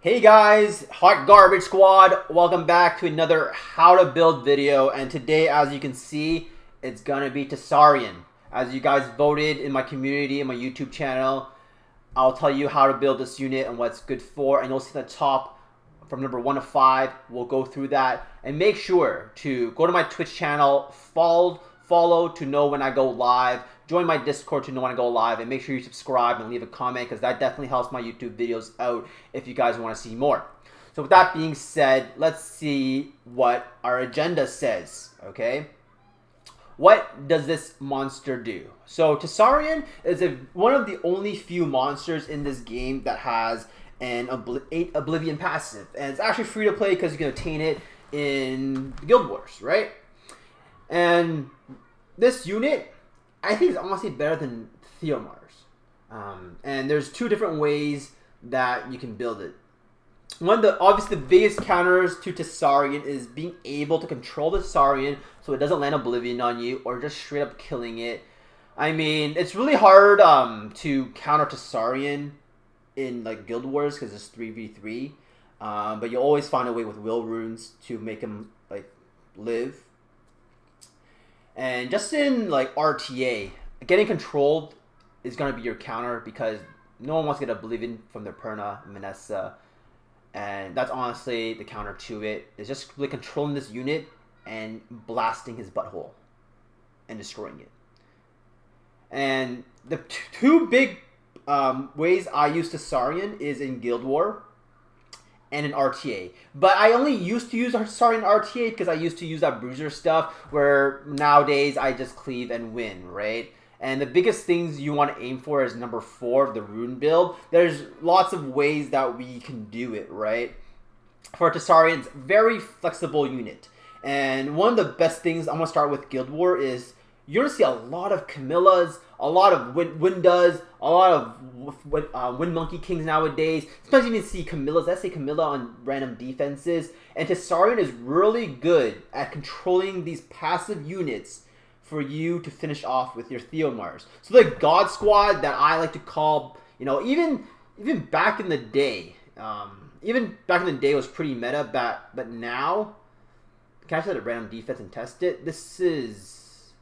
Hey guys, Hot Garbage Squad, welcome back to another how to build video, and today, as you can see, it's gonna be Tesarion. As you guys voted in my community, in my YouTube channel, I'll tell you how to build this unit and what it's good for, and you'll see the top from number 1 to 5. We'll go through that, and make sure to go to my Twitch channel, follow to know when I go live, join my Discord to know when I go live, and make sure you subscribe and leave a comment, because that definitely helps my YouTube videos out if you guys want to see more. So with that being said, let's see what our agenda says, okay? What does this monster do? So Tesarion is one of the only few monsters in this game that has an 8 Oblivion passive, and it's actually free to play because you can obtain it in Guild Wars, right? And this unit, I think, is honestly better than Theomars. And there's two different ways that you can build it. Obviously the biggest counters to Tesarion is being able to control the Tesarion so it doesn't land Oblivion on you or just straight up killing it. I mean, it's really hard to counter Tesarion in like Guild Wars because it's 3v3. But you'll always find a way with will runes to make him like live. And just in like RTA, getting controlled is going to be your counter because no one wants to get Oblivion from their Perna, Manessa. And that's honestly the counter to it. It's just really controlling this unit and blasting his butthole and destroying it. And the two big ways I use Tesarion is in Guild War and in RTA. But I only used to use Tesarion in RTA because I used to use that bruiser stuff, where nowadays I just cleave and win, right? And the biggest things you want to aim for is number 4, the rune build. There's lots of ways that we can do it, right? For Tesarion's very flexible unit. And one of the best things, I'm going to start with Guild War, is you're going to see a lot of Camillas, a lot of Windas, a lot of Wind Monkey Kings nowadays. Especially when you see Camillas. Let's say Camilla on random defenses. And Tesarion is really good at controlling these passive units for you to finish off with your Theomars. So the God Squad that I like to call, you know, even back in the day, was pretty meta, but now, can I set a random defense and test it? This is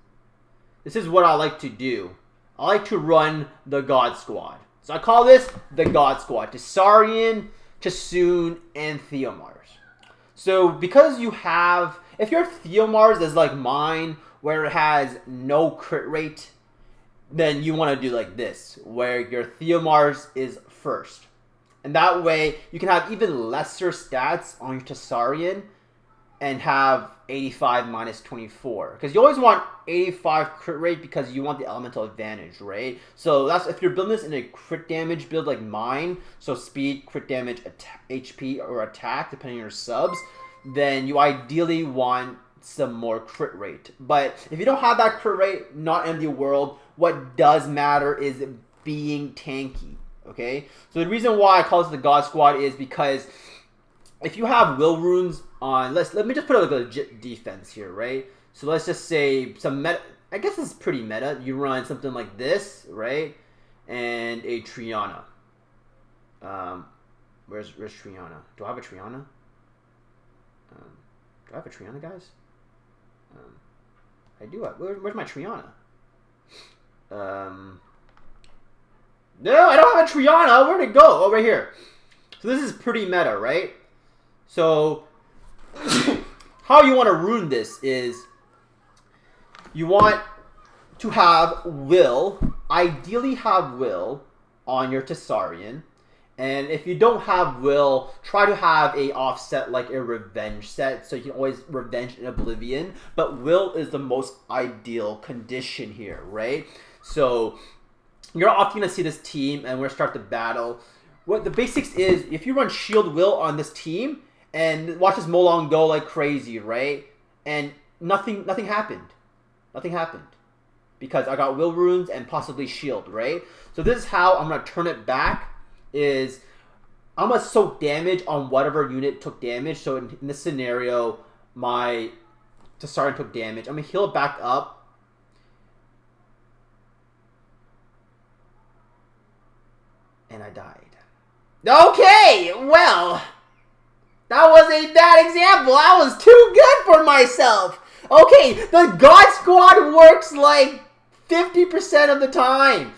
what I like to do. I like to run the God Squad. So I call this the God Squad. Tesarion, Chasun, and Theomars. So because you have, if your Theomars is like mine, where it has no crit rate, then you want to do like this, where your Theomars is first. And that way, you can have even lesser stats on your Tesarion and have 85 minus 24. Because you always want 85 crit rate because you want the elemental advantage, right? So that's if you're building this in a crit damage build like mine, so speed, crit damage, HP, or attack, depending on your subs, then you ideally want some more crit rate. But if you don't have that crit rate, not in the world, what does matter is being tanky, okay? So the reason why I call this the God Squad is because if you have will runes on, let me just put a legit defense here, right? So let's just say some meta, I guess this is pretty meta. You run something like this, right? And a Triana. Where's Triana? Do I have a Triana? Do I have a Triana, guys? I do. Where's my Triana? No, I don't have a Triana. Where'd it go? Oh, right here. So this is pretty meta, right? So how you want to rune this is you want to have will, ideally have will on your Tesarion. And if you don't have will, try to have a offset like a revenge set, so you can always revenge in Oblivion. But will is the most ideal condition here, right? So you're often going to see this team, and we're going to start the battle. What the basics is, if you run shield will on this team, and watch this Molong go like crazy, right? And nothing happened. Nothing happened. Because I got will runes and possibly shield, right? So this is how I'm going to turn it back. Is I'm going to soak damage on whatever unit took damage. So in this scenario, my Tesarion took damage. I'm going to heal it back up. And I died. Okay, well, That was a bad example. I was too good for myself. Okay, the God Squad works like 50% of the time.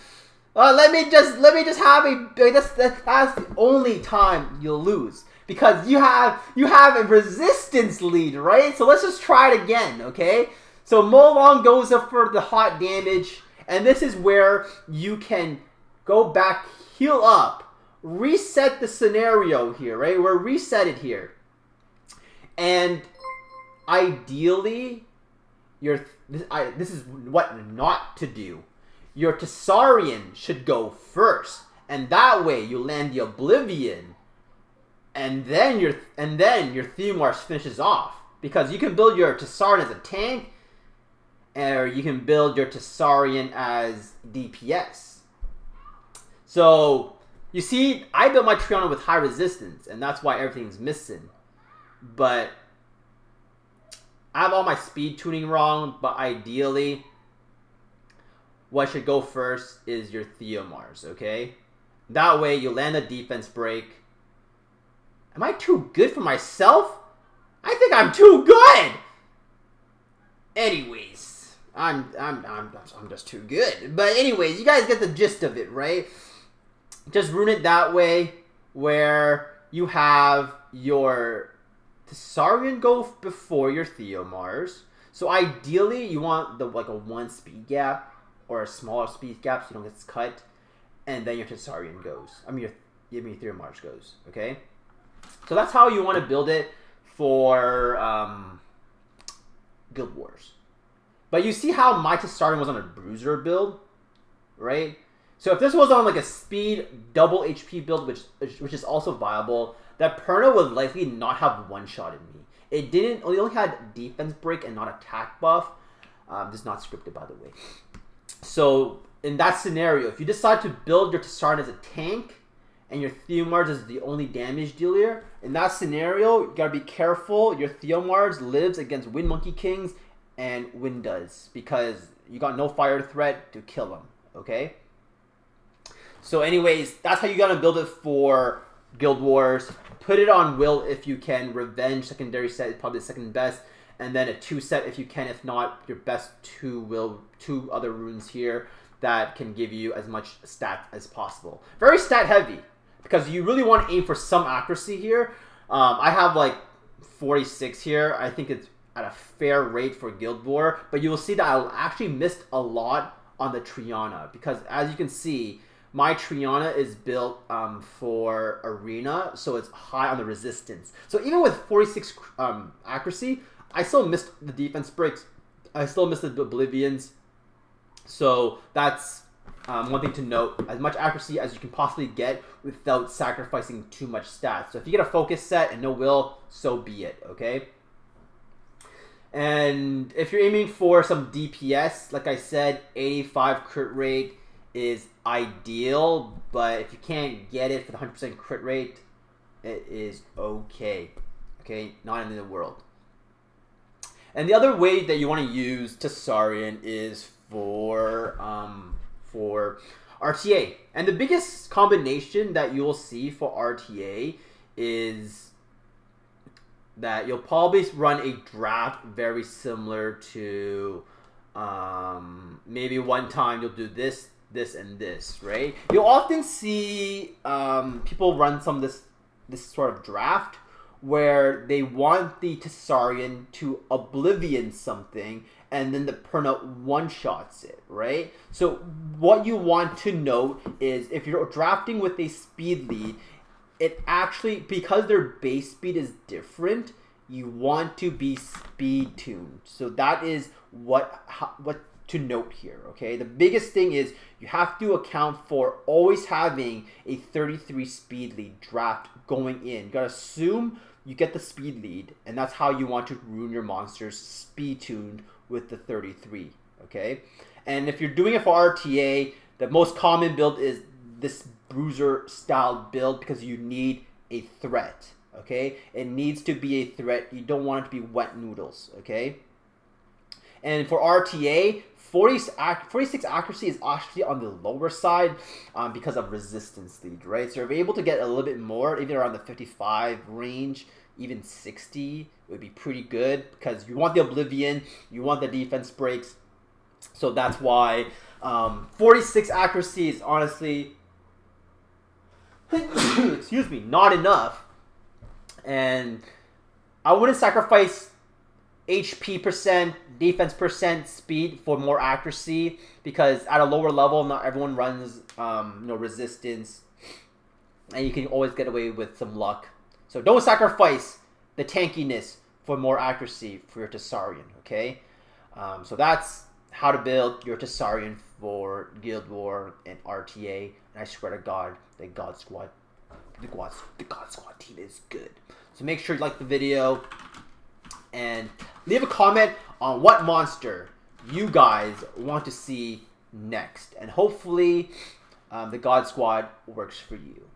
Let me just have a. That's the only time you'll lose because you have a resistance lead, right? So let's just try it again, okay? So Molong goes up for the hot damage, and this is where you can go back, heal up, reset the scenario here, right? We're reset it here, and ideally, this is what not to do. Your Tesarion should go first, and that way you land the Oblivion, and then your Theomars finishes off, because you can build your Tesarion as a tank, or you can build your Tesarion as DPS. So you see, I built my Triana with high resistance, and that's why everything's missing. But I have all my speed tuning wrong, but ideally, what should go first is your Theomars, okay? That way, you land a defense break. Am I too good for myself? I think I'm too good! Anyways, I'm just too good. But anyways, you guys get the gist of it, right? Just rune it that way, where you have your Tesarion go before your Theomars. So ideally, you want like a 1 speed gap, or a smaller speed gap so you don't get cut, and then your Tesarion goes. Your Theomars goes, okay? So that's how you want to build it for Guild Wars. But you see how my Tesarion was on a bruiser build, right? So if this was on like a speed double HP build, which is also viable, that Perna would likely not have one-shotted me. It only had defense break and not attack buff. This is not scripted, by the way. So in that scenario, if you decide to build your Tesarion as a tank and your Theomars is the only damage dealer, in that scenario, you gotta be careful. Your Theomars lives against Wind Monkey Kings and Wind does, because you got no fire threat to kill them, okay? So anyways, that's how you gotta build it for Guild Wars. Put it on Will if you can. Revenge secondary set is probably the second best. And then a 2 set if you can. If not, your best 2 other runes here that can give you as much stat as possible. Very stat heavy, because you really want to aim for some accuracy here. I have like 46 here. I think it's at a fair rate for Guild War. But you will see that I actually missed a lot on the Triana, because as you can see, my Triana is built for Arena, so it's high on the resistance. So even with 46 accuracy, I still missed the defense breaks. I still missed the Oblivions. So that's one thing to note. As much accuracy as you can possibly get without sacrificing too much stats. So if you get a focus set and no will, so be it, okay? And if you're aiming for some DPS, like I said, 85 crit rate is ideal. But if you can't get it for the 100% crit rate, it is okay. Okay? Not in the world. And the other way that you want to use Tesarion is for RTA. And the biggest combination that you'll see for RTA is that you'll probably run a draft very similar to maybe one time you'll do this, this, and this, right? You'll often see people run some of this sort of draft where they want the Tesarion to Oblivion something, and then the Perna one-shots it, right? So what you want to note is if you're drafting with a speed lead, it actually, because their base speed is different, you want to be speed tuned. So that is what to note here, okay? The biggest thing is you have to account for always having a 33 speed lead draft going in. You gotta assume you get the speed lead, and that's how you want to rune your monsters speed tuned with the 33, okay? And if you're doing it for RTA, the most common build is this bruiser style build, because you need a threat, okay? It needs to be a threat. You don't want it to be wet noodles, okay? And for RTA, 46 accuracy is actually on the lower side because of resistance lead, right? So if you're able to get a little bit more, even around the 55 range, even 60 would be pretty good because you want the Oblivion, you want the defense breaks. So that's why 46 accuracy is honestly, excuse me, not enough. And I wouldn't sacrifice HP percent, defense percent, speed for more accuracy because at a lower level, not everyone runs resistance, and you can always get away with some luck. So don't sacrifice the tankiness for more accuracy for your Tesarion. Okay, so that's how to build your Tesarion for Guild War and RTA. And I swear to God, the God Squad team is good. So make sure you like the video and leave a comment on what monster you guys want to see next. And hopefully the God Squad works for you.